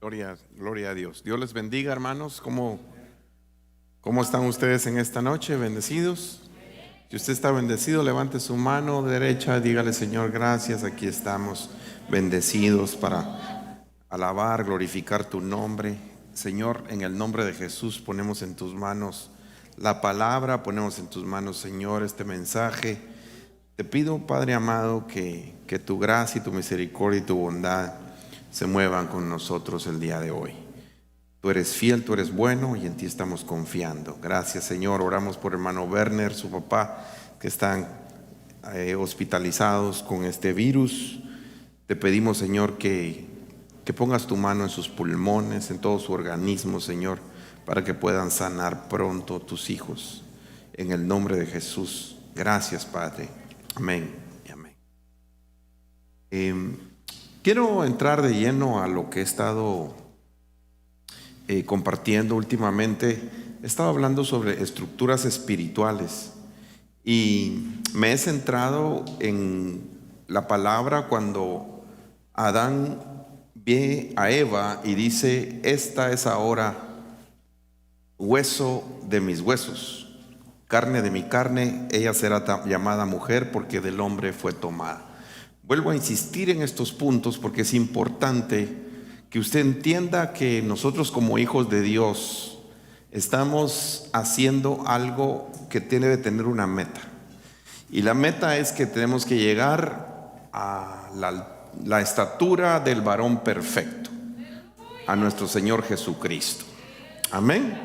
Gloria a Dios. Dios les bendiga, hermanos. ¿Cómo están ustedes en esta noche? ¿Bendecidos? Si usted está bendecido, levante su mano derecha, dígale: Señor, gracias, aquí estamos bendecidos para alabar, glorificar tu nombre. Señor, en el nombre de Jesús ponemos en tus manos la palabra, ponemos en tus manos, Señor, este mensaje. Te pido, Padre amado, que tu gracia y tu misericordia y tu bondad se muevan con nosotros el día de hoy. Tú eres fiel, tú eres bueno y en ti estamos confiando. Gracias, Señor. Oramos por hermano Werner, su papá, que están hospitalizados con este virus. Te pedimos, Señor, que pongas tu mano en sus pulmones, en todo su organismo, Señor, para que puedan sanar pronto tus hijos. En el nombre de Jesús. Gracias, Padre. Amén y amén. Quiero entrar de lleno a lo que he estado compartiendo últimamente. He estado hablando sobre estructuras espirituales y me he centrado en la palabra cuando Adán ve a Eva y dice: esta es ahora hueso de mis huesos, carne de mi carne, ella será llamada mujer porque del hombre fue tomada. Vuelvo a insistir en estos puntos porque es importante que usted entienda que nosotros como hijos de Dios estamos haciendo algo que debe tener una meta. Y la meta es que tenemos que llegar a la estatura del varón perfecto, a nuestro Señor Jesucristo. Amén.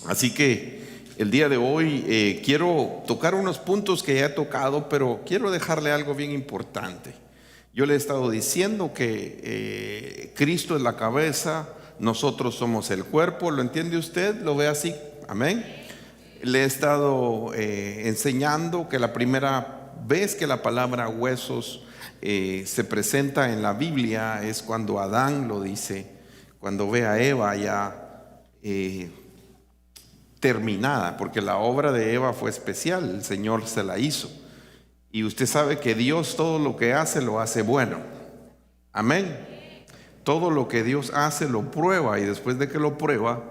Así que el día de hoy quiero tocar unos puntos que ya he tocado, pero quiero dejarle algo bien importante. Yo le he estado diciendo que Cristo es la cabeza, nosotros somos el cuerpo. ¿Lo entiende usted? ¿Lo ve así? Amén. Le he estado enseñando que la primera vez que la palabra huesos se presenta en la Biblia es cuando Adán lo dice, cuando ve a Eva ya terminada, porque la obra de Eva fue especial, el Señor se la hizo. Y usted sabe que Dios todo lo que hace lo hace bueno. Amén. Todo lo que Dios hace lo prueba, y después de que lo prueba,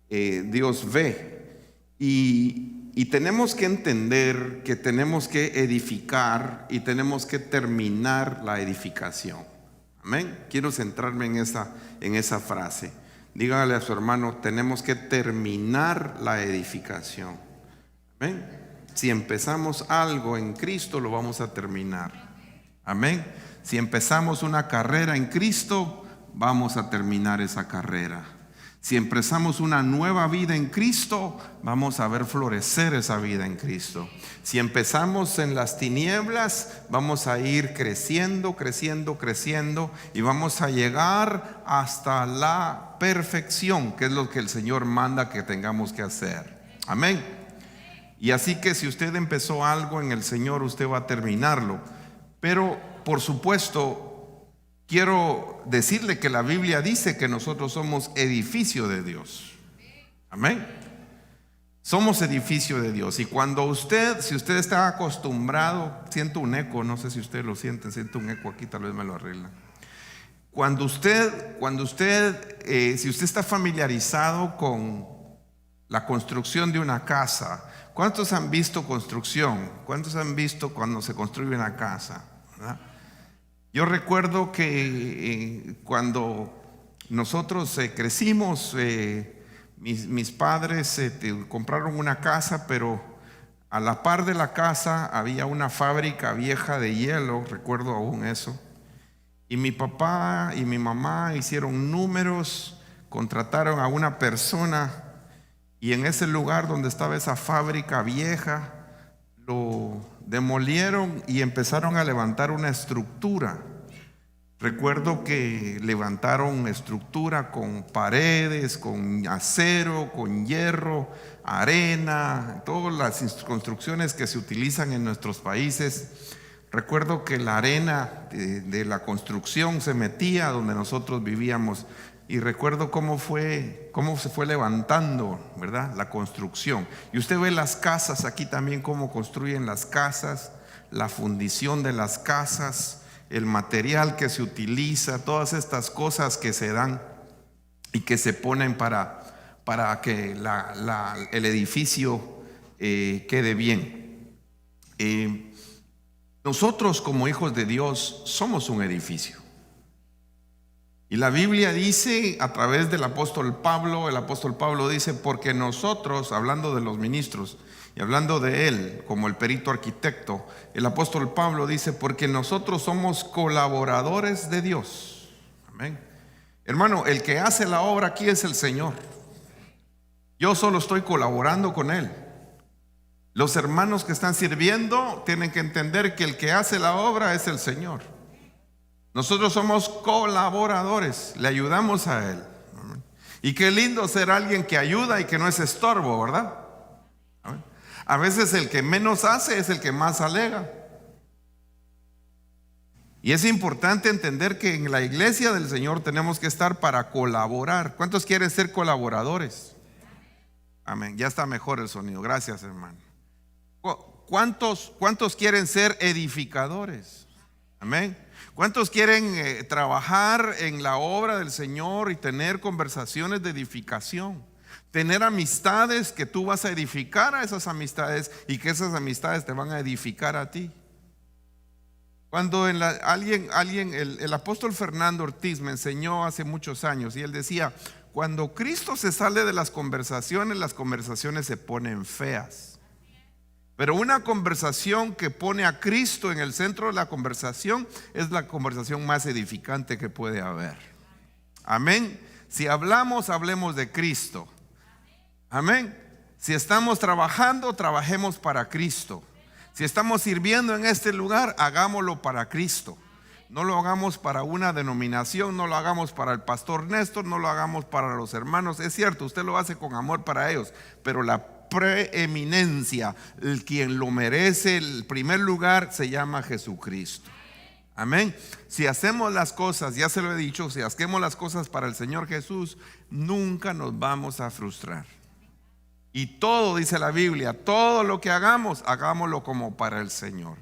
Dios ve. Y tenemos que entender que tenemos que edificar y tenemos que terminar la edificación. Amén. Quiero centrarme en esa frase. Dígale a su hermano: tenemos que terminar la edificación. Amén. Si empezamos algo en Cristo, lo vamos a terminar. Amén. Si empezamos una carrera en Cristo, vamos a terminar esa carrera. Si empezamos una nueva vida en Cristo, vamos a ver florecer esa vida en Cristo. Si empezamos en las tinieblas, vamos a ir creciendo, creciendo, creciendo, y vamos a llegar hasta la perfección, que es lo que el Señor manda que tengamos que hacer. Amén. Y así que si usted empezó algo en el Señor, usted va a terminarlo. Pero por supuesto, quiero decirle que la Biblia dice que nosotros somos edificio de Dios. Amén. Somos edificio de Dios. Y si usted está acostumbrado, siento un eco, no sé si usted lo siente, siento un eco aquí, tal vez me lo arregla. Si usted está familiarizado con la construcción de una casa, ¿cuántos han visto construcción? ¿Cuántos han visto cuando se construye una casa? ¿Verdad? Yo recuerdo que cuando nosotros crecimos, mis padres compraron una casa, pero a la par de la casa había una fábrica vieja de hielo, recuerdo aún eso. Y mi papá y mi mamá hicieron números, contrataron a una persona, y en ese lugar donde estaba esa fábrica vieja, lo demolieron y empezaron a levantar una estructura. Recuerdo que levantaron estructura con paredes, con acero, con hierro, arena, todas las construcciones que se utilizan en nuestros países. Recuerdo que la arena de la construcción se metía donde nosotros vivíamos, y recuerdo cómo se fue levantando, ¿verdad?, la construcción. Y usted ve las casas aquí también, cómo construyen las casas, la fundición de las casas, el material que se utiliza, todas estas cosas que se dan y que se ponen para que el edificio quede bien. Nosotros como hijos de Dios somos un edificio. Y la Biblia dice a través del apóstol Pablo, el apóstol Pablo dice, porque nosotros, hablando de los ministros y hablando de él como el perito arquitecto, el apóstol Pablo dice, porque nosotros somos colaboradores de Dios. Amén. Hermano, el que hace la obra aquí es el Señor. Yo solo estoy colaborando con Él. Los hermanos que están sirviendo tienen que entender que el que hace la obra es el Señor. Nosotros somos colaboradores, le ayudamos a Él. Y qué lindo ser alguien que ayuda y que no es estorbo, ¿verdad? A veces el que menos hace es el que más alega. Y es importante entender que en la iglesia del Señor tenemos que estar para colaborar. ¿Cuántos quieren ser colaboradores? Amén, ya está mejor el sonido, gracias hermano. ¿Cuántos quieren ser edificadores? Amén. ¿Cuántos quieren trabajar en la obra del Señor y tener conversaciones de edificación? Tener amistades que tú vas a edificar a esas amistades y que esas amistades te van a edificar a ti. Cuando el apóstol Fernando Ortiz me enseñó hace muchos años y él decía, cuando Cristo se sale de las conversaciones se ponen feas. Pero una conversación que pone a Cristo en el centro de la conversación es la conversación más edificante que puede haber. Amén. Si hablamos, hablemos de Cristo. Amén. Si estamos trabajando, trabajemos para Cristo. Si estamos sirviendo en este lugar, hagámoslo para Cristo. No lo hagamos para una denominación, no lo hagamos para el pastor Néstor, no lo hagamos para los hermanos. Es cierto, usted lo hace con amor para ellos, pero la preeminencia, quien lo merece, el primer lugar se llama Jesucristo. Amén. Si hacemos las cosas, ya se lo he dicho, si hacemos las cosas para el Señor Jesús, nunca nos vamos a frustrar. Y todo, dice la Biblia, todo lo que hagamos, hagámoslo como para el Señor.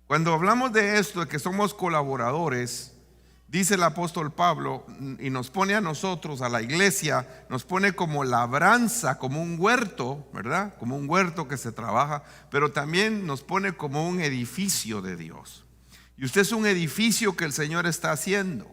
Cuando hablamos de esto, de que somos colaboradores, dice el apóstol Pablo, y nos pone a nosotros, a la iglesia, nos pone como labranza, como un huerto, ¿verdad? Como un huerto que se trabaja, pero también nos pone como un edificio de Dios. Y usted es un edificio que el Señor está haciendo.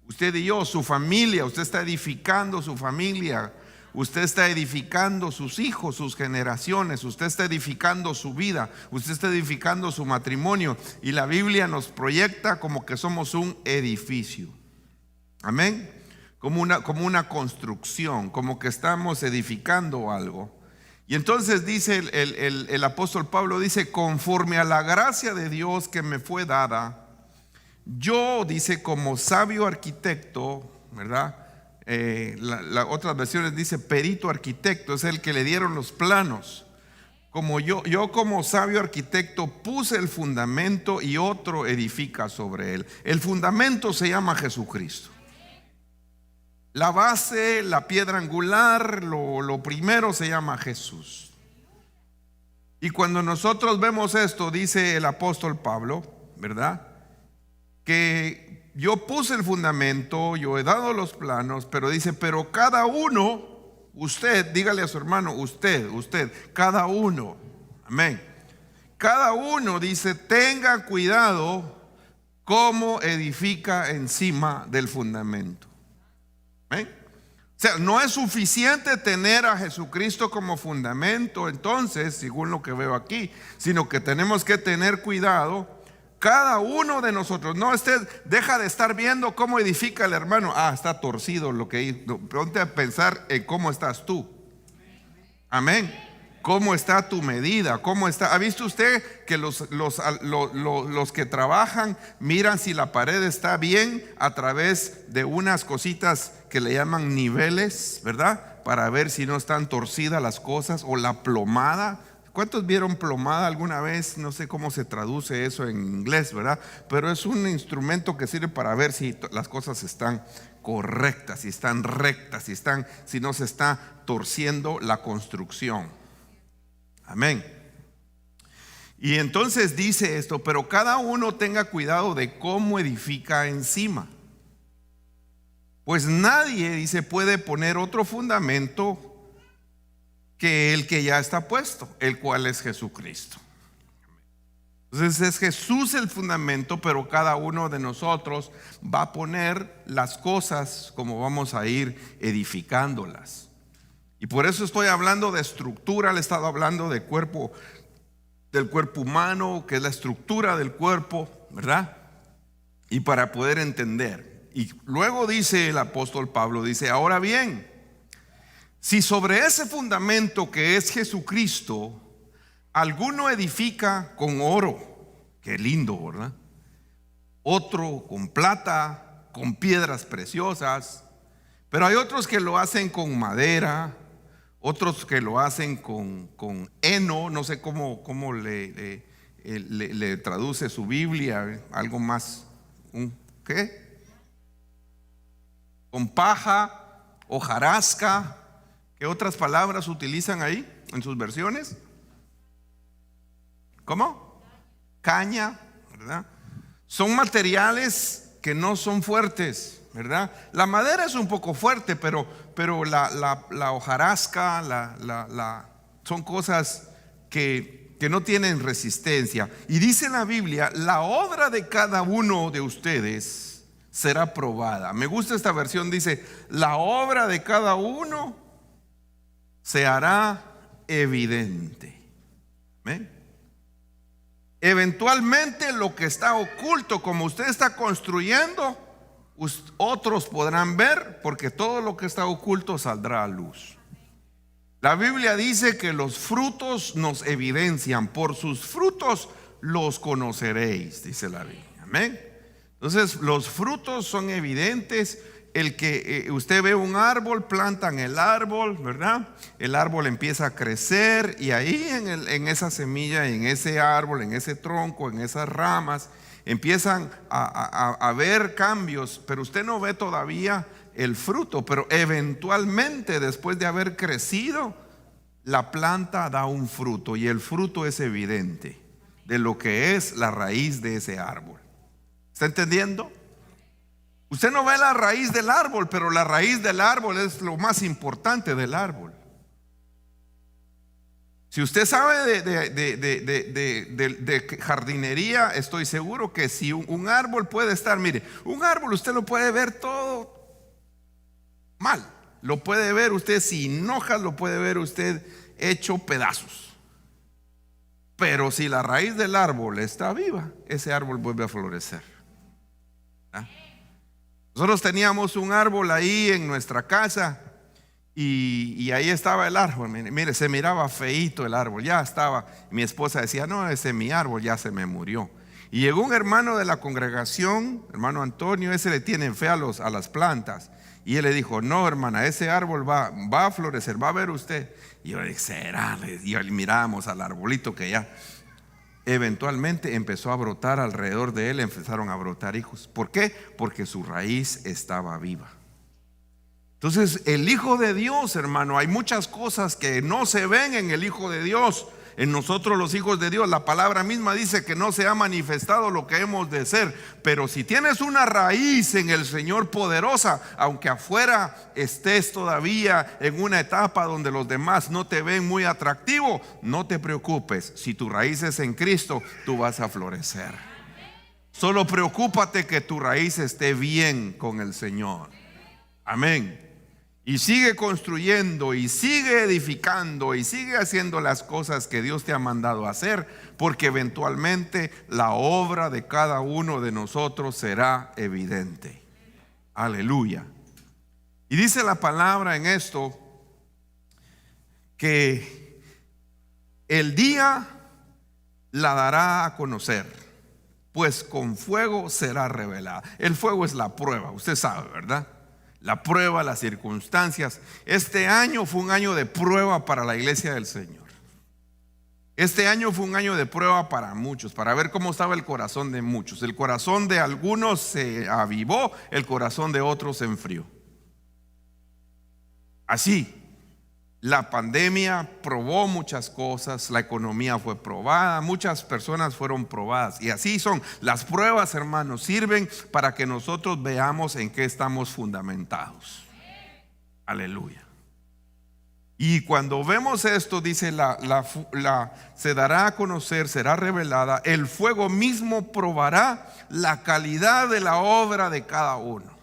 Usted y yo, su familia, usted está edificando su familia. Usted está edificando sus hijos, sus generaciones. Usted está edificando su vida. Usted está edificando su matrimonio. Y la Biblia nos proyecta como que somos un edificio. Amén. Como una construcción, como que estamos edificando algo. Y entonces dice el apóstol Pablo, dice, conforme a la gracia de Dios que me fue dada, yo, dice, como sabio arquitecto, ¿verdad? Otras versiones dice perito arquitecto, es el que le dieron los planos. Como yo como sabio arquitecto puse el fundamento y otro edifica sobre él. El fundamento se llama Jesucristo. La base, la piedra angular, lo primero se llama Jesús. Y cuando nosotros vemos esto, dice el apóstol Pablo, ¿verdad? Que yo puse el fundamento, yo he dado los planos, pero dice, pero cada uno, usted, dígale a su hermano, usted, cada uno, amén. Cada uno, dice, tenga cuidado cómo edifica encima del fundamento. Amén. O sea, no es suficiente tener a Jesucristo como fundamento, entonces, según lo que veo aquí, sino que tenemos que tener cuidado. Cada uno de nosotros, no usted deja de estar viendo cómo edifica el hermano. Está torcido lo que hizo. Ponte a pensar en cómo estás tú. Amén. ¿Cómo está tu medida? ¿Cómo está? ¿Ha visto usted que los que trabajan miran si la pared está bien a través de unas cositas que le llaman niveles, ¿verdad? Para ver si no están torcidas las cosas, o la plomada. ¿Cuántos vieron plomada alguna vez? No sé cómo se traduce eso en inglés, ¿verdad? Pero es un instrumento que sirve para ver si las cosas están correctas, si están rectas, si no se está torciendo la construcción. Amén. Y entonces dice esto: pero cada uno tenga cuidado de cómo edifica encima. Pues nadie, dice, puede poner otro fundamento que el que ya está puesto, el cual es Jesucristo. Entonces es Jesús el fundamento, pero cada uno de nosotros va a poner las cosas como vamos a ir edificándolas. Y por eso estoy hablando de estructura. Le he estado hablando del cuerpo humano, que es la estructura del cuerpo, ¿verdad? Y para poder entender. Y luego dice el apóstol Pablo, dice: ahora bien, si sobre ese fundamento que es Jesucristo alguno edifica con oro, qué lindo, ¿verdad? Otro con plata, con piedras preciosas, pero hay otros que lo hacen con madera, otros que lo hacen con heno, no sé cómo le traduce su Biblia, algo más, ¿qué? Con paja, hojarasca. ¿Qué otras palabras utilizan ahí en sus versiones? ¿Cómo? Caña, ¿verdad? Son materiales que no son fuertes, ¿verdad? La madera es un poco fuerte, pero la hojarasca, son cosas que no tienen resistencia. Y dice la Biblia: la obra de cada uno de ustedes será probada. Me gusta esta versión, dice: la obra de cada uno se hará evidente. ¿Amén? Eventualmente lo que está oculto, como usted está construyendo, otros podrán ver, porque todo lo que está oculto saldrá a luz. La Biblia dice que los frutos nos evidencian. Por sus frutos los conoceréis, dice la Biblia. Amén. Entonces los frutos son evidentes. El que usted ve un árbol, plantan el árbol, ¿verdad? El árbol empieza a crecer, y ahí en esa semilla, en ese árbol, en ese tronco, en esas ramas, empiezan a ver cambios, pero usted no ve todavía el fruto. Pero eventualmente, después de haber crecido, la planta da un fruto, y el fruto es evidente de lo que es la raíz de ese árbol. ¿Está entendiendo? Usted no ve la raíz del árbol, pero la raíz del árbol es lo más importante del árbol. Si usted sabe de jardinería, estoy seguro que si un árbol puede estar, mire, un árbol usted lo puede ver todo mal, lo puede ver usted sin hojas, lo puede ver usted hecho pedazos. Pero si la raíz del árbol está viva, ese árbol vuelve a florecer. ¿Ah? Nosotros teníamos un árbol ahí en nuestra casa, y ahí estaba el árbol. Mire, se miraba feíto el árbol, ya estaba. Mi esposa decía: no, ese es mi árbol, ya se me murió. Y llegó un hermano de la congregación, hermano Antonio, ese le tiene fe a las plantas, y él le dijo: no, hermana, ese árbol va a florecer, va a ver usted. Y yo le dije: será. Y miramos al arbolito que ya eventualmente empezó a brotar alrededor de él, empezaron a brotar hijos. ¿Por qué? Porque su raíz estaba viva. Entonces el Hijo de Dios, hermano, hay muchas cosas que no se ven en el Hijo de Dios. En nosotros los hijos de Dios, la palabra misma dice que no se ha manifestado lo que hemos de ser. Pero si tienes una raíz en el Señor poderosa, aunque afuera estés todavía en una etapa donde los demás no te ven muy atractivo, no te preocupes. Si tu raíz es en Cristo, tú vas a florecer. Solo preocúpate que tu raíz esté bien con el Señor. Amén. Y sigue construyendo, y sigue edificando, y sigue haciendo las cosas que Dios te ha mandado a hacer, porque eventualmente la obra de cada uno de nosotros será evidente. Aleluya. Y dice la palabra en esto que el día la dará a conocer, pues con fuego será revelada. El fuego es la prueba, usted sabe, ¿verdad? La prueba, las circunstancias. Este año fue un año de prueba para la iglesia del Señor. Este año fue un año de prueba para muchos, para ver cómo estaba el corazón de muchos. El corazón de algunos se avivó, el corazón de otros se enfrió. Así. La pandemia probó muchas cosas, la economía fue probada, muchas personas fueron probadas. Y así son. Las pruebas, hermanos, sirven para que nosotros veamos en qué estamos fundamentados. Aleluya. Y cuando vemos esto, dice, se dará a conocer, será revelada, el fuego mismo probará la calidad de la obra de cada uno.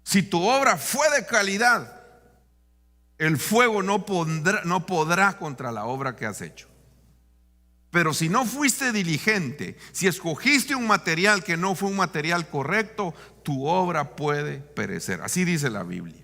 Si tu obra fue de calidad, el fuego no podrá contra la obra que has hecho. Pero si no fuiste diligente, si escogiste un material que no fue un material correcto, tu obra puede perecer. Así dice la Biblia.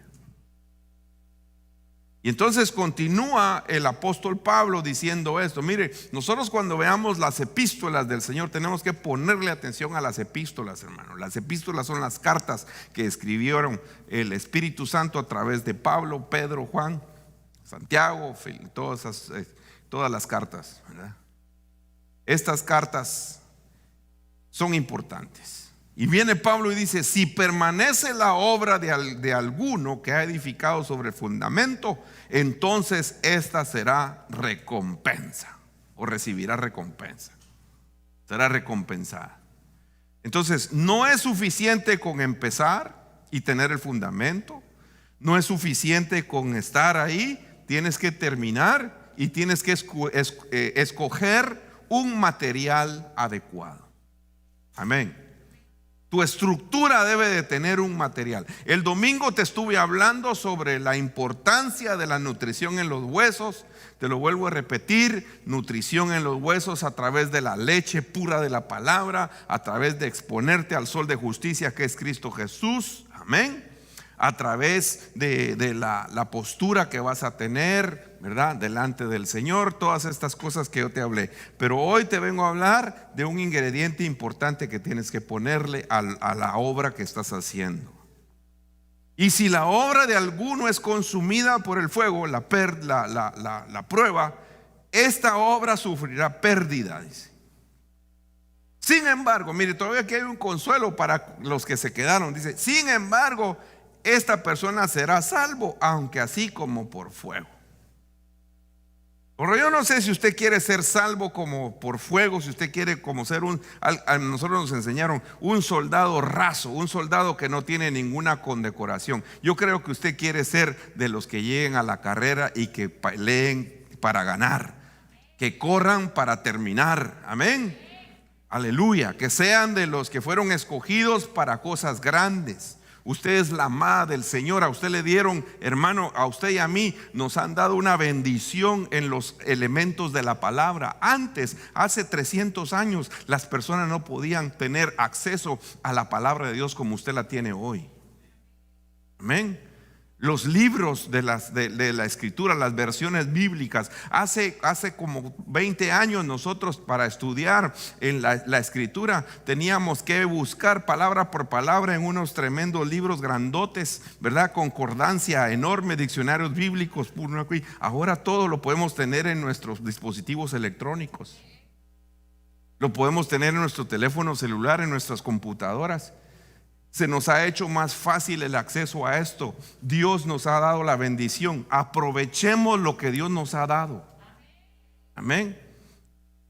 Y entonces continúa el apóstol Pablo diciendo esto. Mire, nosotros cuando veamos las epístolas del Señor tenemos que ponerle atención a las epístolas, hermano. Las epístolas son las cartas que escribieron el Espíritu Santo a través de Pablo, Pedro, Juan, Santiago, todas las cartas, ¿verdad? Estas cartas son importantes. Y viene Pablo y dice, si permanece la obra de alguno que ha edificado sobre el fundamento, entonces esta será recompensa, o recibirá recompensa, será recompensada. Entonces no es suficiente con empezar y tener el fundamento, no es suficiente con estar ahí, tienes que terminar y tienes que escoger un material adecuado. Amén. Tu estructura debe de tener un material. El domingo te estuve hablando sobre la importancia de la nutrición en los huesos. Te lo vuelvo a repetir, nutrición en los huesos a través de la leche pura de la palabra, a través de exponerte al sol de justicia que es Cristo Jesús. Amén. A través de la postura que vas a tener, ¿verdad?, delante del Señor, todas estas cosas que yo te hablé. Pero hoy te vengo a hablar de un ingrediente importante que tienes que ponerle a la obra que estás haciendo. Y si la obra de alguno es consumida por el fuego, la prueba, esta obra sufrirá pérdida, dice. Sin embargo, mire, todavía aquí hay un consuelo para los que se quedaron. Dice, sin embargo, esta persona será salvo, aunque así como por fuego. Pero yo no sé si usted quiere ser salvo como por fuego, si usted quiere como ser a nosotros nos enseñaron un soldado raso, un soldado que no tiene ninguna condecoración. Yo creo que usted quiere ser de los que lleguen a la carrera y que peleen para ganar, que corran para terminar. Amén. Aleluya. Que sean de los que fueron escogidos para cosas grandes. Usted es la amada del Señor. A usted le dieron, hermano, a usted y a mí nos han dado una bendición en los elementos de la palabra. Antes, hace 300 años, las personas no podían tener acceso a la palabra de Dios como usted la tiene hoy. Amén. Los libros de la escritura, las versiones bíblicas, hace como 20 años nosotros para estudiar en la escritura teníamos que buscar palabra por palabra en unos tremendos libros grandotes, ¿verdad? Concordancia enorme, diccionarios bíblicos. Ahora todo lo podemos tener en nuestros dispositivos electrónicos, lo podemos tener en nuestro teléfono celular, en nuestras computadoras. Se nos ha hecho más fácil el acceso a esto. Dios nos ha dado la bendición. Aprovechemos lo que Dios nos ha dado. Amén.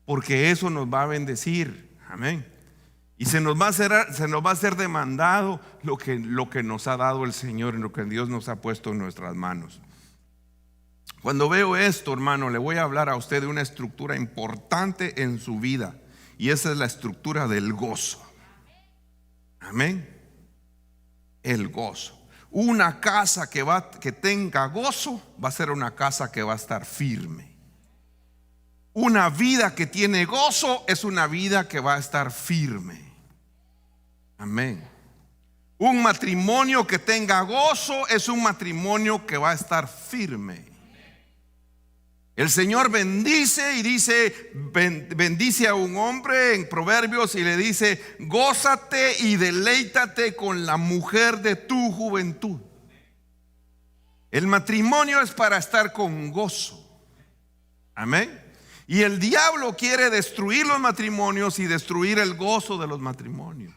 Porque eso nos va a bendecir. Amén. Y se nos va a hacer demandado lo que nos ha dado el Señor, en lo que Dios nos ha puesto en nuestras manos. Cuando veo esto, hermano, le voy a hablar a usted de una estructura importante en su vida. Y esa es la estructura del gozo. Amén. El gozo. Una casa que tenga gozo va a ser una casa que va a estar firme. Una vida que tiene gozo es una vida que va a estar firme. Amén. Un matrimonio que tenga gozo es un matrimonio que va a estar firme. El Señor bendice y dice, bendice a un hombre en Proverbios y le dice, gózate y deleítate con la mujer de tu juventud. El matrimonio es para estar con gozo. Amén. Y el diablo quiere destruir los matrimonios y destruir el gozo de los matrimonios.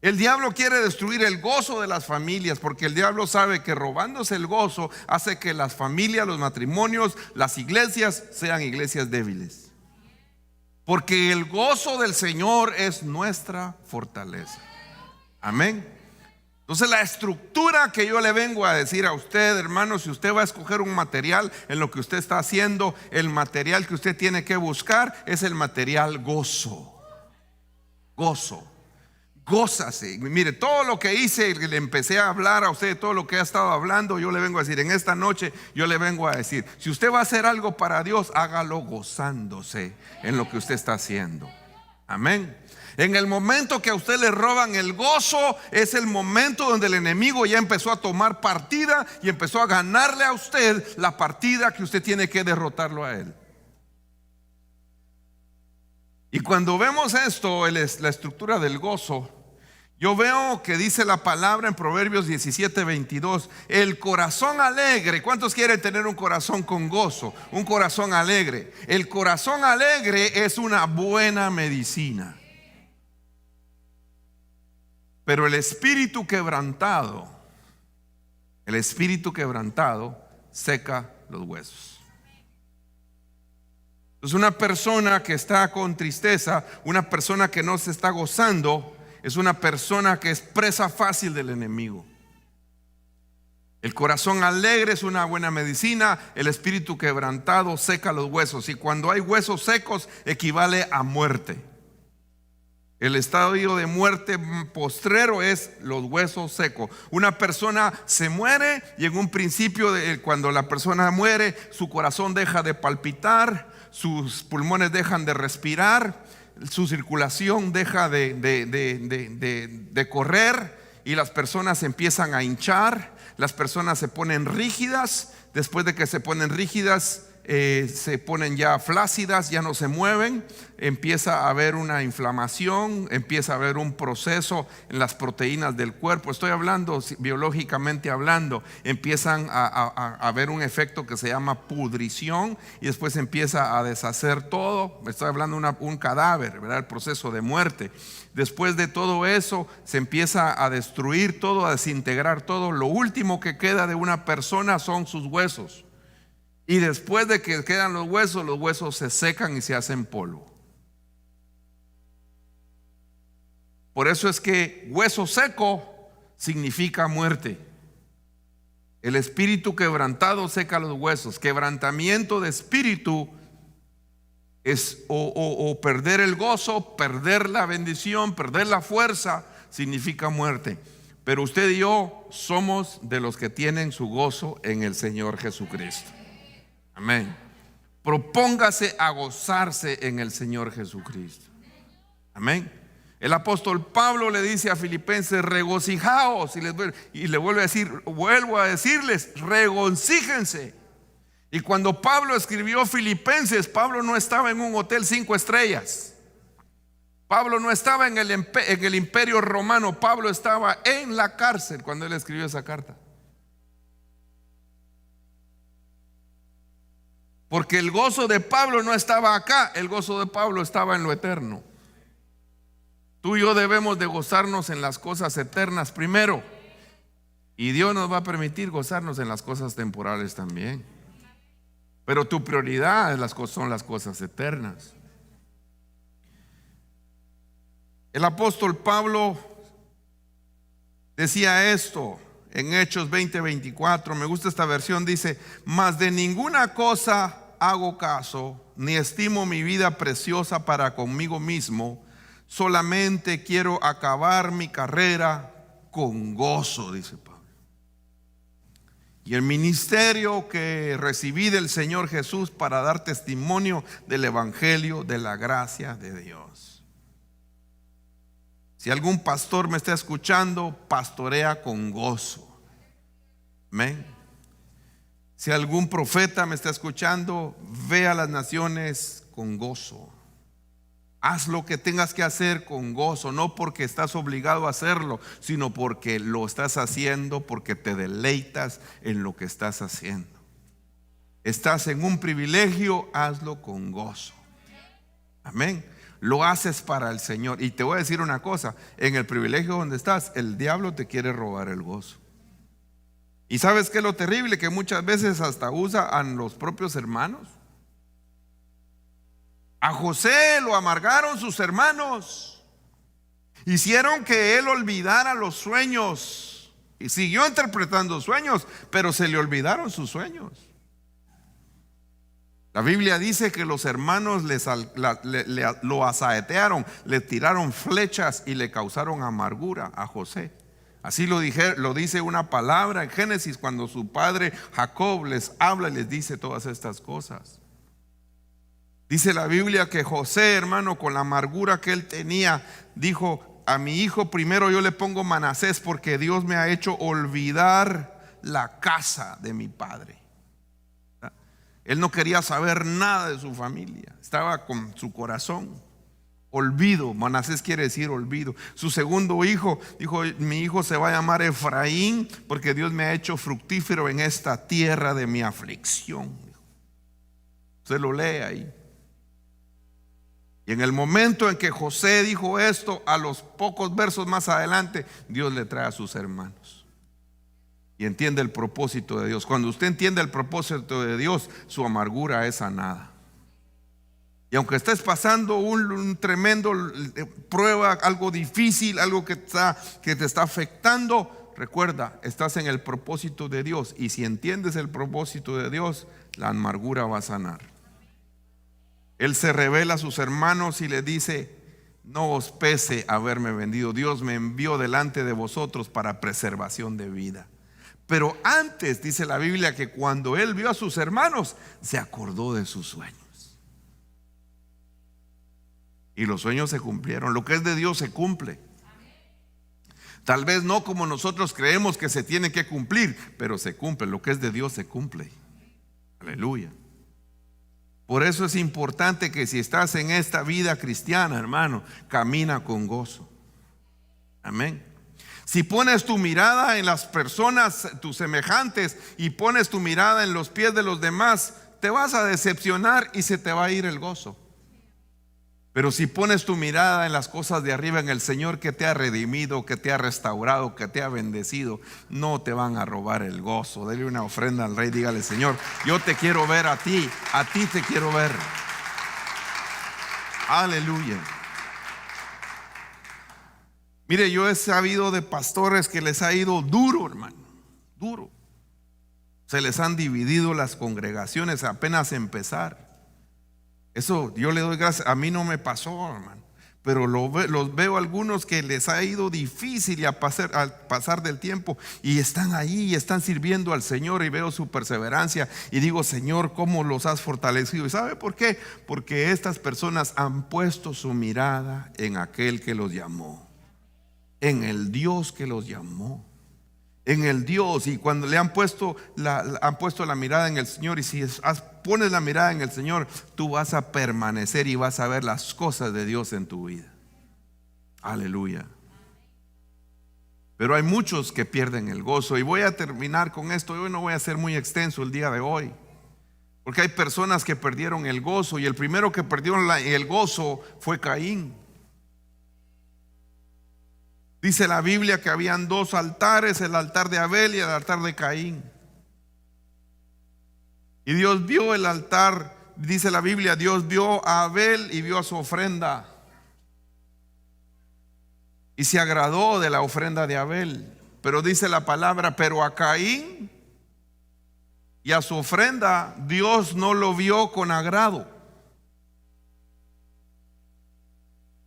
El diablo quiere destruir el gozo de las familias, porque el diablo sabe que robándose el gozo hace que las familias, los matrimonios, las iglesias sean iglesias débiles. Porque el gozo del Señor es nuestra fortaleza. Amén. Entonces la estructura que yo le vengo a decir a usted, hermano, si usted va a escoger un material en lo que usted está haciendo, el material que usted tiene que buscar es el material gozo. Gozo. Gózase. Mire, todo lo que hice, le empecé a hablar a usted, todo lo que ha estado hablando, yo le vengo a decir, en esta noche yo le vengo a decir, si usted va a hacer algo para Dios, hágalo gozándose en lo que usted está haciendo. Amén. En el momento que a usted le roban el gozo, es el momento donde el enemigo ya empezó a tomar partida y empezó a ganarle a usted la partida que usted tiene que derrotarlo a él. Y cuando vemos esto, la estructura del gozo, yo veo que dice la palabra en Proverbios 17:22, el corazón alegre. ¿Cuántos quieren tener un corazón con gozo? Un corazón alegre. El corazón alegre es una buena medicina. Pero el espíritu quebrantado seca los huesos. Entonces una persona que está con tristeza, una persona que no se está gozando, es una persona que es presa fácil del enemigo. El corazón alegre es una buena medicina, el espíritu quebrantado seca los huesos. Y cuando hay huesos secos equivale a muerte. El estadio de muerte postrero es los huesos secos. Una persona se muere y en un principio, cuando la persona muere, su corazón deja de palpitar, sus pulmones dejan de respirar, su circulación deja de correr y las personas empiezan a hinchar, las personas se ponen rígidas. Después de que se ponen rígidas, se ponen ya flácidas, ya no se mueven, empieza a haber una inflamación, empieza a haber un proceso en las proteínas del cuerpo. Estoy hablando biológicamente hablando, empiezan a haber un efecto que se llama pudrición y después empieza a deshacer todo. Estoy hablando de un cadáver, ¿verdad? El proceso de muerte. Después de todo eso se empieza a destruir todo, a desintegrar todo. Lo último que queda de una persona son sus huesos. Y después de que quedan los huesos se secan y se hacen polvo. Por eso es que hueso seco significa muerte. El espíritu quebrantado seca los huesos. Quebrantamiento de espíritu es o perder el gozo, perder la bendición, perder la fuerza, significa muerte. Pero usted y yo somos de los que tienen su gozo en el Señor Jesucristo. Amén. Propóngase a gozarse en el Señor Jesucristo. Amén. El apóstol Pablo le dice a Filipenses, regocijaos, y le vuelve a decir, vuelvo a decirles, regocíjense. Y cuando Pablo escribió Filipenses, Pablo no estaba en un hotel 5 estrellas. Pablo no estaba en el imperio romano. Pablo estaba en la cárcel cuando él escribió esa carta. Porque el gozo de Pablo no estaba acá, el gozo de Pablo estaba en lo eterno. Tú y yo debemos de gozarnos en las cosas eternas primero. Y Dios nos va a permitir gozarnos en las cosas temporales también. Pero tu prioridad son las cosas eternas. El apóstol Pablo decía esto en Hechos 20:24. Me gusta esta versión, dice: mas de ninguna cosa hago caso, ni estimo mi vida preciosa para conmigo mismo, solamente quiero acabar mi carrera con gozo, dice Pablo. Y el ministerio que recibí del Señor Jesús para dar testimonio del evangelio de la gracia de Dios. Si algún pastor me está escuchando, pastorea con gozo. Amén. Si algún profeta me está escuchando, ve a las naciones con gozo. Haz lo que tengas que hacer con gozo, no porque estás obligado a hacerlo, sino porque lo estás haciendo, porque te deleitas en lo que estás haciendo. Estás en un privilegio, hazlo con gozo. Amén. lo haces para el Señor. Y te voy a decir una cosa, en el privilegio donde estás, el diablo te quiere robar el gozo. ¿Y sabes qué es lo terrible? Que muchas veces hasta usa a los propios hermanos. A José lo amargaron sus hermanos, hicieron que él olvidara los sueños y siguió interpretando sueños, pero se le olvidaron sus sueños. La Biblia dice que los hermanos lo asaetearon, le tiraron flechas y le causaron amargura a José. Así lo dice una palabra en Génesis, cuando su padre Jacob les habla y les dice todas estas cosas. Dice la Biblia que José, hermano, con la amargura que él tenía, dijo: a mi hijo primero yo le pongo Manasés, porque Dios me ha hecho olvidar la casa de mi padre. Él no quería saber nada de su familia, estaba con su corazón olvido. Manasés quiere decir olvido. Su segundo hijo dijo: mi hijo se va a llamar Efraín, porque Dios me ha hecho fructífero en esta tierra de mi aflicción. Usted lo lee ahí. Y en el momento en que José dijo esto, a los pocos versos más adelante, Dios le trae a sus hermanos y entiende el propósito de Dios. Cuando usted entiende el propósito de Dios, su amargura es sanada. Y aunque estés pasando un tremendo prueba, algo difícil, algo que te está afectando, recuerda, estás en el propósito de Dios. Y si entiendes el propósito de Dios, la amargura va a sanar. Él se revela a sus hermanos y les dice: no os pese haberme vendido, Dios me envió delante de vosotros para preservación de vida. Pero antes dice la Biblia que cuando él vio a sus hermanos, se acordó de sus sueños. Y los sueños se cumplieron. Lo que es de Dios se cumple. Tal vez no como nosotros creemos que se tiene que cumplir, pero se cumple. Lo que es de Dios se cumple. Aleluya. Por eso es importante que si estás en esta vida cristiana, hermano, camina con gozo. Amén. Si pones tu mirada en las personas, tus semejantes, y pones tu mirada en los pies de los demás, te vas a decepcionar y se te va a ir el gozo. Pero si pones tu mirada en las cosas de arriba, en el Señor que te ha redimido, que te ha restaurado, que te ha bendecido, no te van a robar el gozo. Dele una ofrenda al Rey, dígale: Señor, yo te quiero ver a ti te quiero ver. Aleluya. Mire, yo he sabido de pastores que les ha ido duro, hermano, duro. Se les han dividido las congregaciones apenas empezar. Eso yo le doy gracias. A mí no me pasó, hermano, pero los veo algunos que les ha ido difícil y al pasar del tiempo, y están ahí y están sirviendo al Señor, y veo su perseverancia y digo: Señor, ¿cómo los has fortalecido? ¿Y sabe por qué? Porque estas personas han puesto su mirada en aquel que los llamó, en el Dios que los llamó, en el Dios. Y cuando le han puesto la mirada en el Señor, y si pones la mirada en el Señor, tú vas a permanecer y vas a ver las cosas de Dios en tu vida. Aleluya. Pero hay muchos que pierden el gozo, y voy a terminar con esto. Hoy no voy a ser muy extenso el día de hoy, porque hay personas que perdieron el gozo, y el primero que perdió el gozo fue Caín. Dice la Biblia que habían dos altares, el altar de Abel y el altar de Caín. Y Dios vio el altar, dice la Biblia, Dios vio a Abel y vio a su ofrenda, y se agradó de la ofrenda de Abel. Pero dice la palabra: pero a Caín y a su ofrenda Dios no lo vio con agrado.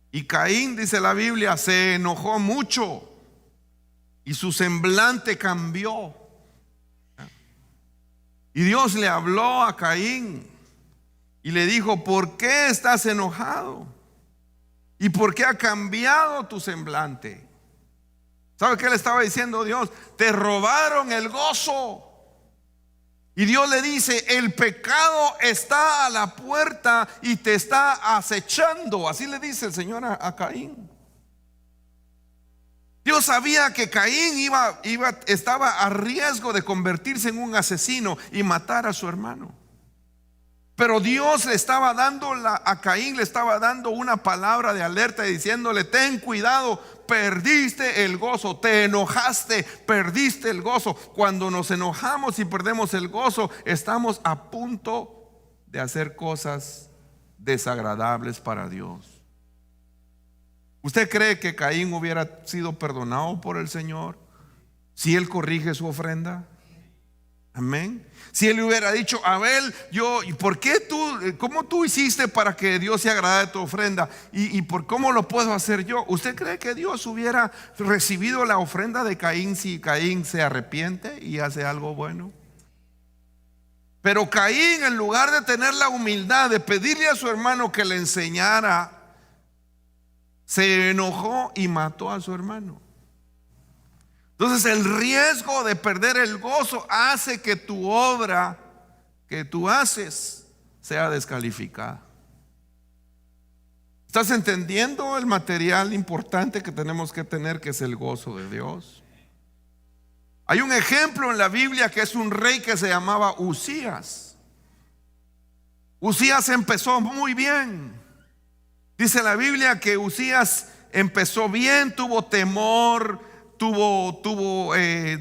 Y Caín, dice la Biblia, se enojó mucho y su semblante cambió. Y Dios le habló a Caín y le dijo: ¿por qué estás enojado? ¿Y por qué ha cambiado tu semblante? ¿Sabe qué le estaba diciendo Dios? Te robaron el gozo. Y Dios le dice: el pecado está a la puerta y te está acechando. Así le dice el Señor a Caín. Dios sabía que Caín estaba a riesgo de convertirse en un asesino y matar a su hermano. Pero Dios le estaba dando a Caín le estaba dando una palabra de alerta, diciéndole: ten cuidado, perdiste el gozo, te enojaste, perdiste el gozo. Cuando nos enojamos y perdemos el gozo, estamos a punto de hacer cosas desagradables para Dios. ¿Usted cree que Caín hubiera sido perdonado por el Señor si él corrige su ofrenda? Amén. Si él hubiera dicho: Abel, cómo tú hiciste para que Dios se agradara de tu ofrenda? Y por cómo lo puedo hacer yo. ¿Usted cree que Dios hubiera recibido la ofrenda de Caín si Caín se arrepiente y hace algo bueno? Pero Caín, en lugar de tener la humildad de pedirle a su hermano que le enseñara, se enojó y mató a su hermano. Entonces el riesgo de perder el gozo hace que tu obra que tú haces sea descalificada. ¿Estás entendiendo el material importante que tenemos que tener, que es el gozo de Dios? Hay un ejemplo en la Biblia que es un rey que se llamaba Uzías. Uzías empezó muy bien. Dice la Biblia que Uzías empezó bien, tuvo temor, tuvo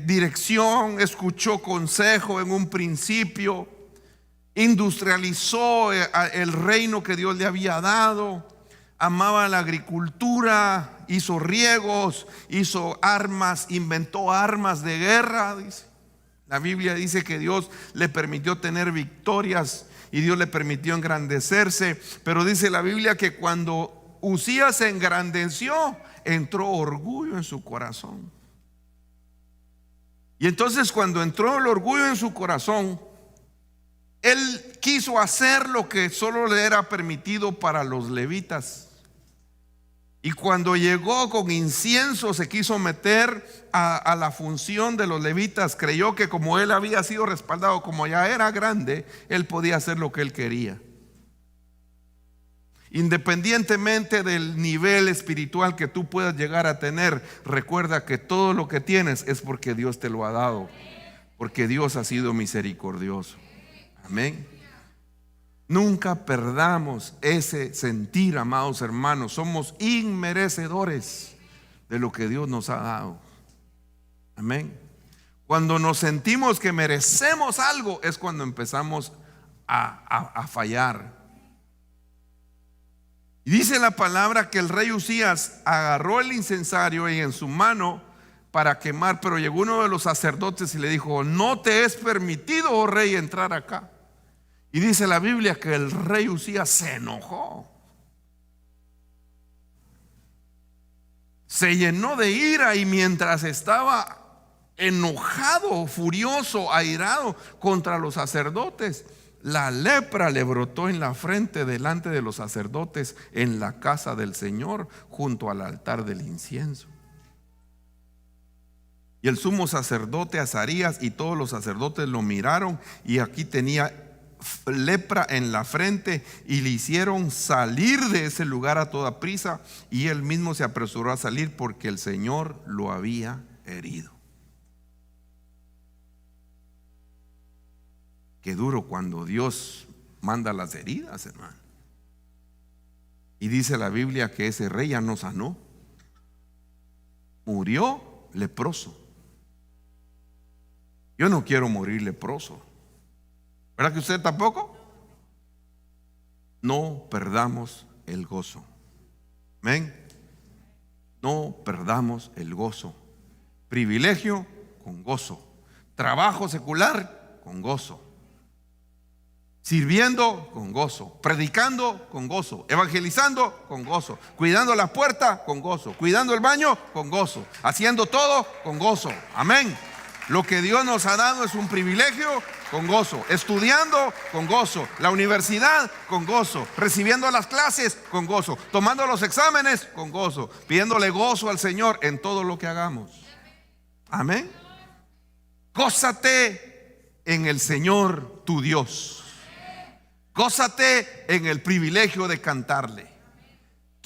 dirección, escuchó consejo en un principio, industrializó el reino que Dios le había dado, amaba la agricultura, hizo riegos, hizo armas, inventó armas de guerra. Dice. La Biblia dice que Dios le permitió tener victorias y Dios le permitió engrandecerse, pero dice la Biblia que cuando Uzías se engrandeció, entró orgullo en su corazón. Y entonces, cuando entró el orgullo en su corazón, él quiso hacer lo que solo le era permitido para los levitas. Y cuando llegó con incienso, se quiso meter a la función de los levitas. Creyó que como él había sido respaldado, como ya era grande, él podía hacer lo que él quería. Independientemente del nivel espiritual que tú puedas llegar a tener, recuerda que todo lo que tienes es porque Dios te lo ha dado, porque Dios ha sido misericordioso. Amén. Nunca perdamos ese sentir, amados hermanos. Somos inmerecedores de lo que Dios nos ha dado. Amén. Cuando nos sentimos que merecemos algo, es cuando empezamos a fallar. Y dice la palabra que el rey Uzías agarró el incensario y en su mano para quemar, pero llegó uno de los sacerdotes y le dijo: no te es permitido, oh rey, entrar acá. Y dice la Biblia que el rey Uzías se enojó, se llenó de ira, y mientras estaba enojado, furioso, airado contra los sacerdotes, la lepra le brotó en la frente delante de los sacerdotes en la casa del Señor, junto al altar del incienso. Y el sumo sacerdote Azarías y todos los sacerdotes lo miraron, y aquí tenía lepra en la frente, y le hicieron salir de ese lugar a toda prisa, y él mismo se apresuró a salir porque el Señor lo había herido. Qué duro cuando Dios manda las heridas, hermano. Y dice la Biblia que ese rey ya no sanó, murió leproso. Yo no quiero morir leproso. ¿Verdad que usted tampoco? No perdamos el gozo. Amén. No perdamos el gozo. Privilegio con gozo. Trabajo secular con gozo. Sirviendo con gozo, predicando con gozo, evangelizando con gozo, cuidando la puerta con gozo, cuidando el baño con gozo, haciendo todo con gozo. Amén. Lo que Dios nos ha dado es un privilegio con gozo, estudiando con gozo, la universidad con gozo, recibiendo las clases con gozo, tomando los exámenes con gozo, pidiéndole gozo al Señor en todo lo que hagamos. Amén. Gózate en el Señor tu Dios. Gózate en el privilegio de cantarle.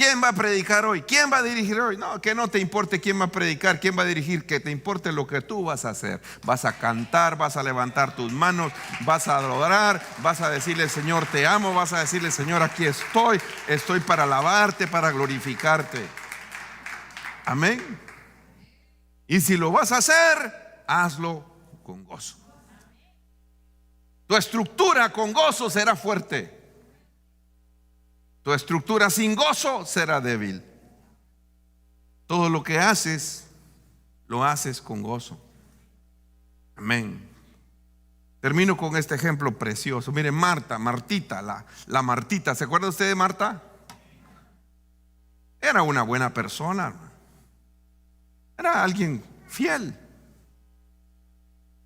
¿Quién va a predicar hoy? ¿Quién va a dirigir hoy? No, que no te importe quién va a predicar, quién va a dirigir, que te importe lo que tú vas a hacer. Vas a cantar, vas a levantar tus manos, vas a adorar, vas a decirle: Señor, te amo. Vas a decirle: Señor, aquí estoy para alabarte, para glorificarte. Amén. Y si lo vas a hacer, hazlo con gozo. Tu estructura con gozo será fuerte. Tu estructura sin gozo será débil. Todo lo que haces, lo haces con gozo. Amén. Termino con este ejemplo precioso. Miren, Martita, la Martita. ¿Se acuerda usted de Marta? Era una buena persona. Era alguien fiel.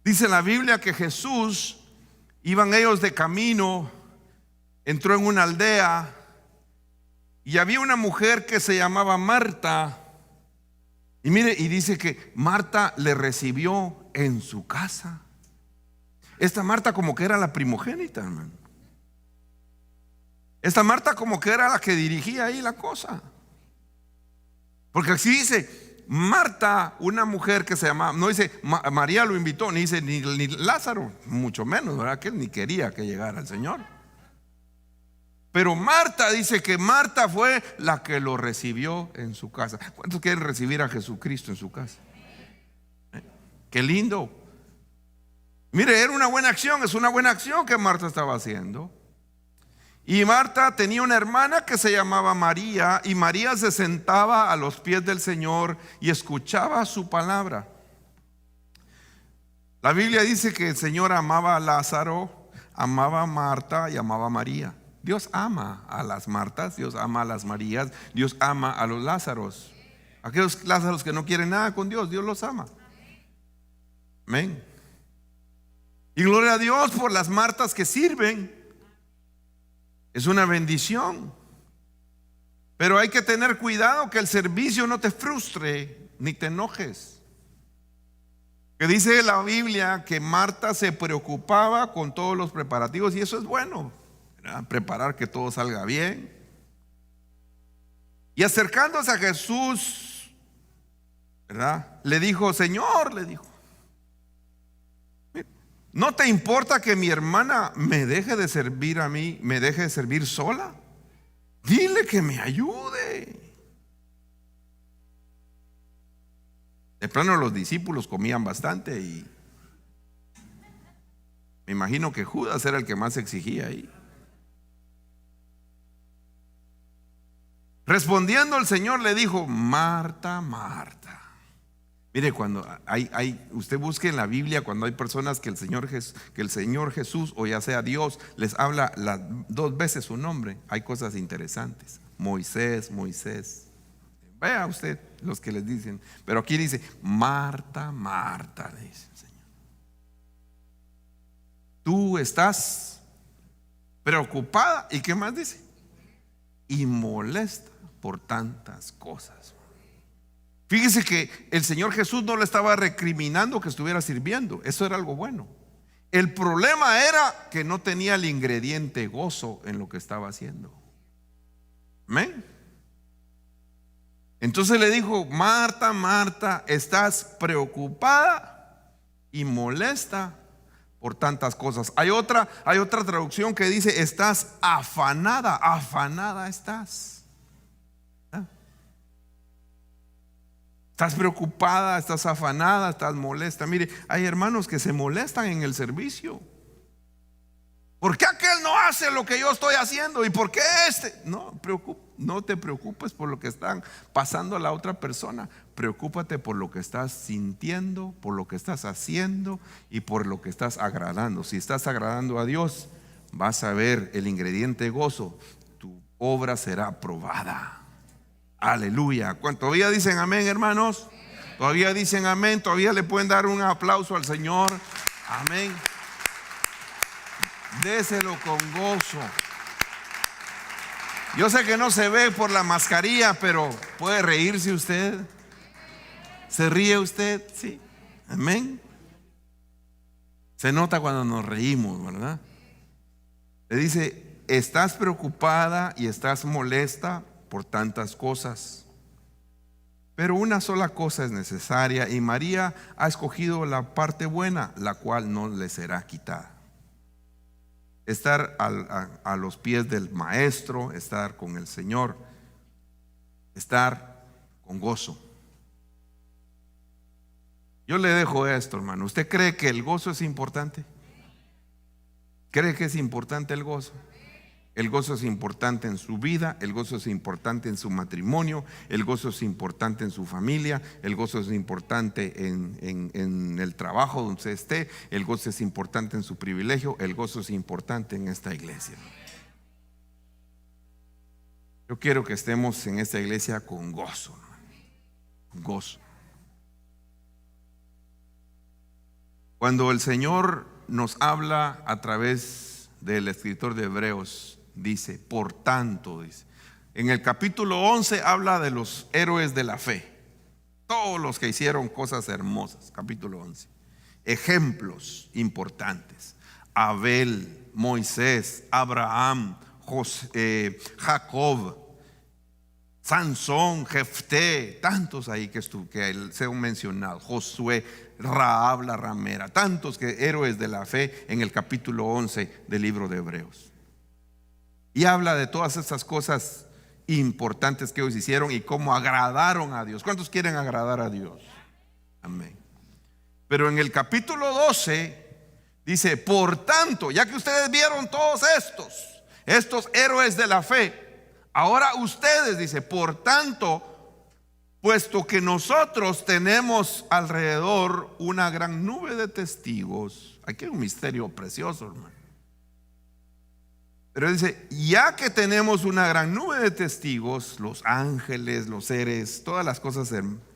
Dice la Biblia que Jesús, iban ellos de camino, entró en una aldea y había una mujer que se llamaba Marta. Y mire, y dice que Marta le recibió en su casa. Esta Marta como que era la primogénita, hermano. Esta Marta como que era la que dirigía ahí la cosa. Porque así dice, Marta, una mujer que se llamaba, no dice María lo invitó, ni dice ni Lázaro, mucho menos, ¿verdad? Que él ni quería que llegara el Señor. Pero Marta dice que Marta fue la que lo recibió en su casa. ¿Cuántos quieren recibir a Jesucristo en su casa? Qué lindo. Mire, era una buena acción, es una buena acción que Marta estaba haciendo. Y Marta tenía una hermana que se llamaba María, y María se sentaba a los pies del Señor y escuchaba su palabra. La Biblia dice que el Señor amaba a Lázaro, amaba a Marta y amaba a María. Dios ama a las Martas, Dios ama a las Marías, Dios ama a los Lázaros. Aquellos Lázaros que no quieren nada con Dios, Dios los ama. Amén. Y gloria a Dios por las Martas que sirven. Es una bendición. Pero hay que tener cuidado que el servicio no te frustre ni te enojes. Que dice la Biblia que Marta se preocupaba con todos los preparativos, y eso es bueno, ¿verdad? Preparar que todo salga bien. Y acercándose a Jesús, ¿verdad? Le dijo: Señor, le dijo, ¿no te importa que mi hermana me deje de servir a mí, me deje de servir sola? Dile que me ayude. De plano los discípulos comían bastante y me imagino que Judas era el que más exigía ahí. Respondiendo el Señor le dijo: Marta, Marta. Mire, cuando usted busque en la Biblia, cuando hay personas que el Señor Jesús, o ya sea Dios, les habla dos veces su nombre, hay cosas interesantes. Moisés, Moisés. Vea usted los que les dicen. Pero aquí dice: Marta, Marta, le dice el Señor. Tú estás preocupada. ¿Y qué más dice? Y molesta por tantas cosas. Fíjese que el Señor Jesús no le estaba recriminando que estuviera sirviendo. Eso era algo bueno. El problema era que no tenía el ingrediente gozo en lo que estaba haciendo. Amén. Entonces le dijo: Marta, Marta, estás preocupada y molesta por tantas cosas. Hay otra traducción que dice: estás afanada, afanada estás. Estás preocupada, estás afanada, estás molesta. Mire, hay hermanos que se molestan en el servicio. ¿Por qué aquel no hace lo que yo estoy haciendo? ¿Y por qué este? No te preocupes por lo que están pasando a la otra persona. Preocúpate por lo que estás sintiendo, por lo que estás haciendo y por lo que estás agradando. Si estás agradando a Dios, vas a ver el ingrediente gozo. Tu obra será aprobada. Aleluya. ¿Todavía dicen amén, hermanos? Todavía dicen amén. Todavía le pueden dar un aplauso al Señor. Amén. Déselo con gozo. Yo sé que no se ve por la mascarilla, pero puede reírse usted. ¿Se ríe usted? Sí. Amén. Se nota cuando nos reímos, ¿verdad? Le dice: estás preocupada y estás molesta por tantas cosas. Pero una sola cosa es necesaria, y María ha escogido la parte buena, la cual no le será quitada. Estar a los pies del Maestro, estar con el Señor, estar con gozo. Yo le dejo esto, hermano. ¿Usted cree que el gozo es importante? ¿Cree que es importante el gozo? El gozo es importante en su vida, el gozo es importante en su matrimonio, el gozo es importante en su familia, el gozo es importante en el trabajo donde usted esté, el gozo es importante en su privilegio, el gozo es importante en esta iglesia. Yo quiero que estemos en esta iglesia con gozo, gozo. Cuando el Señor nos habla a través del escritor de Hebreos, dice, por tanto, dice. En el capítulo 11 habla de los héroes de la fe, todos los que hicieron cosas hermosas, capítulo 11. Ejemplos importantes: Abel, Moisés, Abraham, Jacob, Sansón, Jefté, tantos ahí que se han mencionado, Josué, Rahab la ramera, tantos héroes de la fe en el capítulo 11 del libro de Hebreos. Y habla de todas estas cosas importantes que ellos hicieron y cómo agradaron a Dios. ¿Cuántos quieren agradar a Dios? Amén. Pero en el capítulo 12 dice, por tanto, ya que ustedes vieron todos estos héroes de la fe, ahora ustedes, dice, por tanto, puesto que nosotros tenemos alrededor una gran nube de testigos. Aquí hay un misterio precioso, hermano. Pero dice, ya que tenemos una gran nube de testigos, los ángeles, los seres, todas las cosas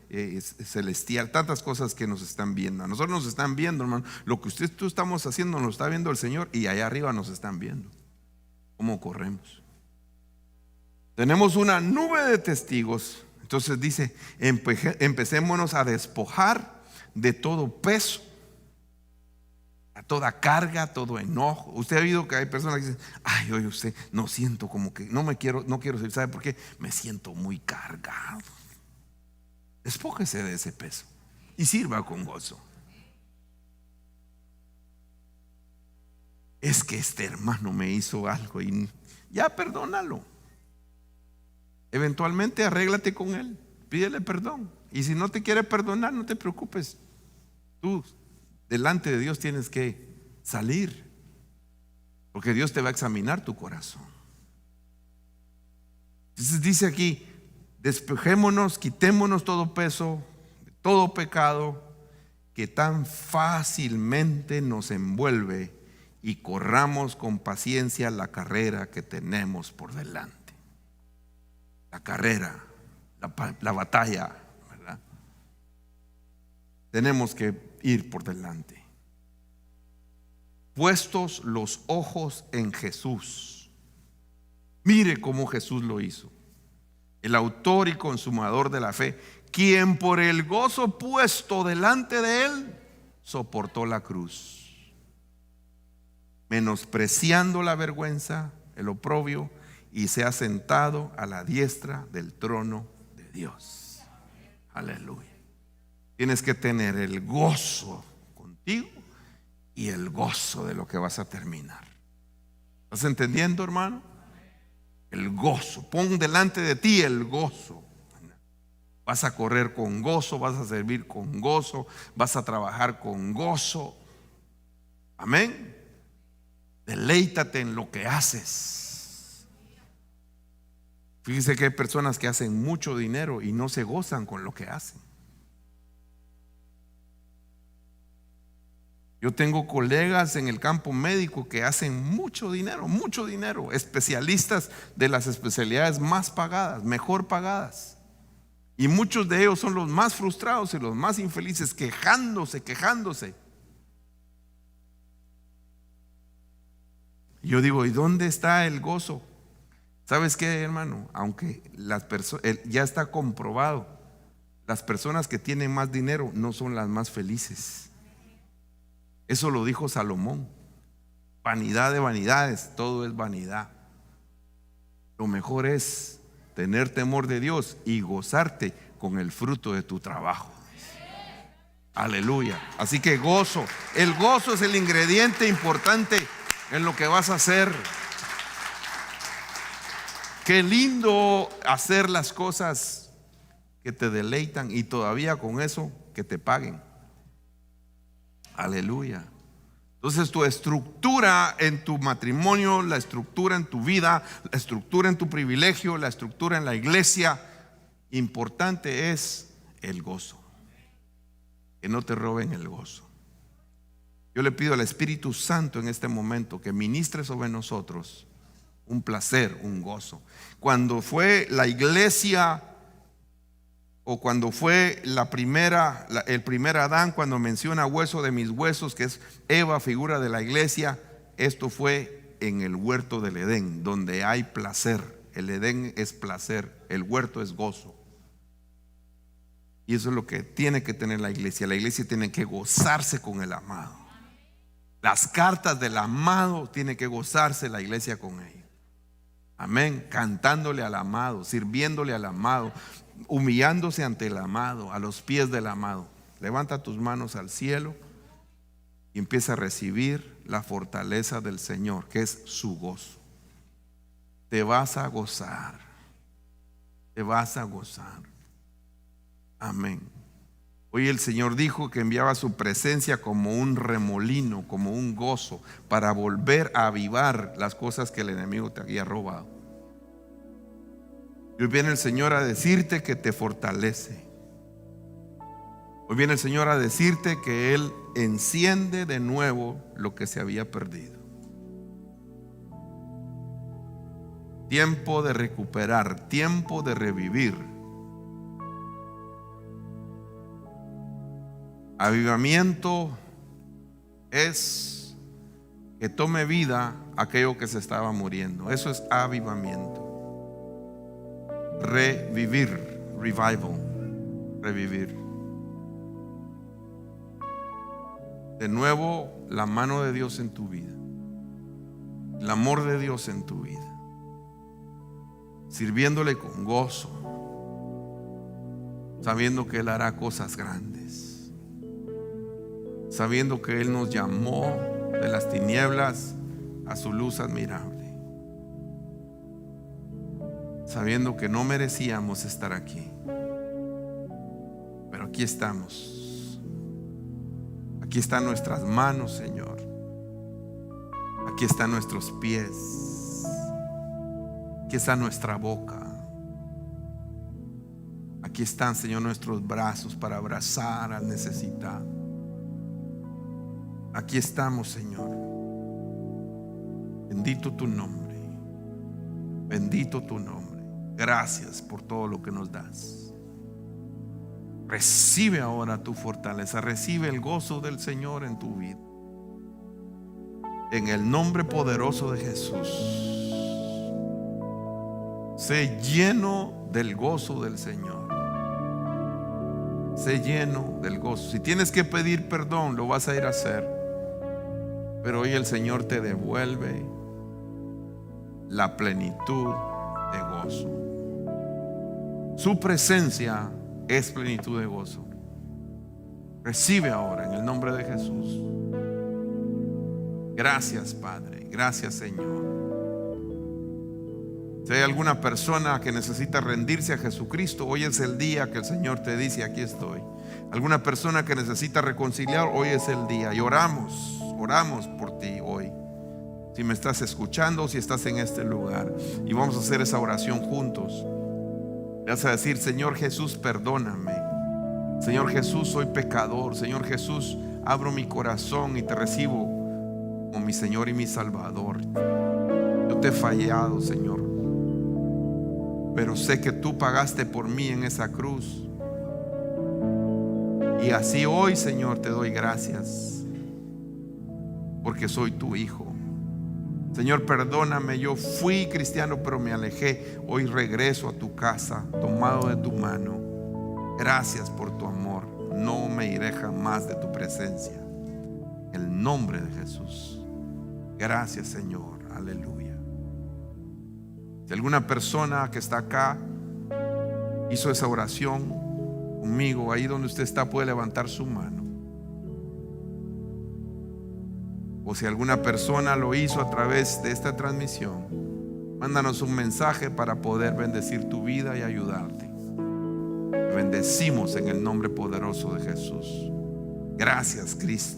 celestiales, tantas cosas que nos están viendo. A nosotros nos están viendo, hermano. Lo que tú estamos haciendo nos está viendo el Señor, y allá arriba nos están viendo cómo corremos. Tenemos una nube de testigos. Entonces dice, empecémonos a despojar de todo peso, a toda carga, todo enojo. Usted ha oído que hay personas que dicen, ay, oye, usted, no siento como que, no quiero seguir. ¿Sabe por qué? Me siento muy cargado. Despójese de ese peso y sirva con gozo. Es que este hermano me hizo algo y ya perdónalo. Eventualmente arréglate con él, pídele perdón. Y si no te quiere perdonar, no te preocupes. Tú delante de Dios tienes que salir, porque Dios te va a examinar tu corazón. Entonces dice aquí, despejémonos, quitémonos todo peso, todo pecado que tan fácilmente nos envuelve, y corramos con paciencia la carrera que tenemos por delante. La carrera, la batalla, ¿verdad? Tenemos que ir por delante. Puestos los ojos en Jesús. Mire cómo Jesús lo hizo. El autor y consumador de la fe, quien por el gozo puesto delante de él soportó la cruz, menospreciando la vergüenza, el oprobio, y se ha sentado a la diestra del trono de Dios. Aleluya. Tienes que tener el gozo contigo y el gozo de lo que vas a terminar. ¿Estás entendiendo, hermano? El gozo. Pon delante de ti el gozo. Vas a correr con gozo, vas a servir con gozo, vas a trabajar con gozo. Amén. Deleítate en lo que haces. Fíjese que hay personas que hacen mucho dinero y no se gozan con lo que hacen. Yo tengo colegas en el campo médico que hacen mucho dinero, especialistas de las especialidades más pagadas, mejor pagadas. Y muchos de ellos son los más frustrados y los más infelices, quejándose. Yo digo, ¿y dónde está el gozo? ¿Sabes qué, hermano? Aunque ya está comprobado, las personas que tienen más dinero no son las más felices. Eso lo dijo Salomón. Vanidad de vanidades, todo es vanidad. Lo mejor es tener temor de Dios y gozarte con el fruto de tu trabajo. Aleluya. Así que gozo. El gozo es el ingrediente importante en lo que vas a hacer. Qué lindo hacer las cosas que te deleitan y todavía con eso que te paguen. Aleluya. Entonces tu estructura en tu matrimonio, la estructura en tu vida, la estructura en tu privilegio, la estructura en la iglesia, importante es el gozo. Que no te roben el gozo. Yo le pido al Espíritu Santo en este momento que ministre sobre nosotros un placer, un gozo. Cuando fue la iglesia, o cuando fue el primer Adán, cuando menciona hueso de mis huesos, que es Eva, figura de la iglesia, esto fue en el huerto del Edén, donde hay placer. El Edén es placer, el huerto es gozo. Y eso es lo que tiene que tener la iglesia. La iglesia tiene que gozarse con el amado. Las cartas del amado tiene que gozarse la iglesia con ellos. Amén. Cantándole al amado, sirviéndole al amado, humillándose ante el amado, a los pies del amado. Levanta tus manos al cielo y empieza a recibir la fortaleza del Señor, que es su gozo. Te vas a gozar. Te vas a gozar. Amén. Hoy el Señor dijo que enviaba su presencia como un remolino, como un gozo, para volver a avivar las cosas que el enemigo te había robado. Y hoy viene el Señor a decirte que te fortalece. Hoy viene el Señor a decirte que Él enciende de nuevo lo que se había perdido. Tiempo de recuperar, tiempo de revivir. Avivamiento es que tome vida aquello que se estaba muriendo. Eso es avivamiento. Revivir, revival, revivir. De nuevo la mano de Dios en tu vida, el amor de Dios en tu vida, sirviéndole con gozo, sabiendo que Él hará cosas grandes, sabiendo que Él nos llamó de las tinieblas a su luz admirable, sabiendo que no merecíamos estar aquí, pero aquí estamos. Aquí están nuestras manos, Señor. Aquí están nuestros pies. Aquí está nuestra boca. Aquí están, Señor, nuestros brazos para abrazar al necesitado. Aquí estamos, Señor. Bendito tu nombre. Bendito tu nombre. Gracias por todo lo que nos das. Recibe ahora tu fortaleza. Recibe el gozo del Señor en tu vida. En el nombre poderoso de Jesús. Sé lleno del gozo del Señor. Sé lleno del gozo. Si tienes que pedir perdón, lo vas a ir a hacer. Pero hoy el Señor te devuelve la plenitud de gozo. Su presencia es plenitud de gozo. Recibe ahora en el nombre de Jesús. Gracias, Padre. Gracias, Señor. Si hay alguna persona que necesita rendirse a Jesucristo, hoy es el día que el Señor te dice: aquí estoy. Alguna persona que necesita reconciliar, hoy es el día. Y oramos por ti hoy. Si me estás escuchando, si estás en este lugar, y vamos a hacer esa oración juntos. Vas a decir: Señor Jesús, perdóname. Señor Jesús, soy pecador. Señor Jesús, abro mi corazón y te recibo como mi Señor y mi Salvador. Yo te he fallado, Señor, pero sé que tú pagaste por mí en esa cruz. Y así hoy, Señor, te doy gracias, porque soy tu hijo. Señor, perdóname, yo fui cristiano pero me alejé. Hoy regreso a tu casa tomado de tu mano. Gracias por tu amor. No me iré jamás de tu presencia. En el nombre de Jesús. Gracias, Señor. Aleluya. Si alguna persona que está acá hizo esa oración conmigo, ahí donde usted está puede levantar su mano. O si alguna persona lo hizo a través de esta transmisión, mándanos un mensaje para poder bendecir tu vida y ayudarte. Bendecimos en el nombre poderoso de Jesús. Gracias, Cristo.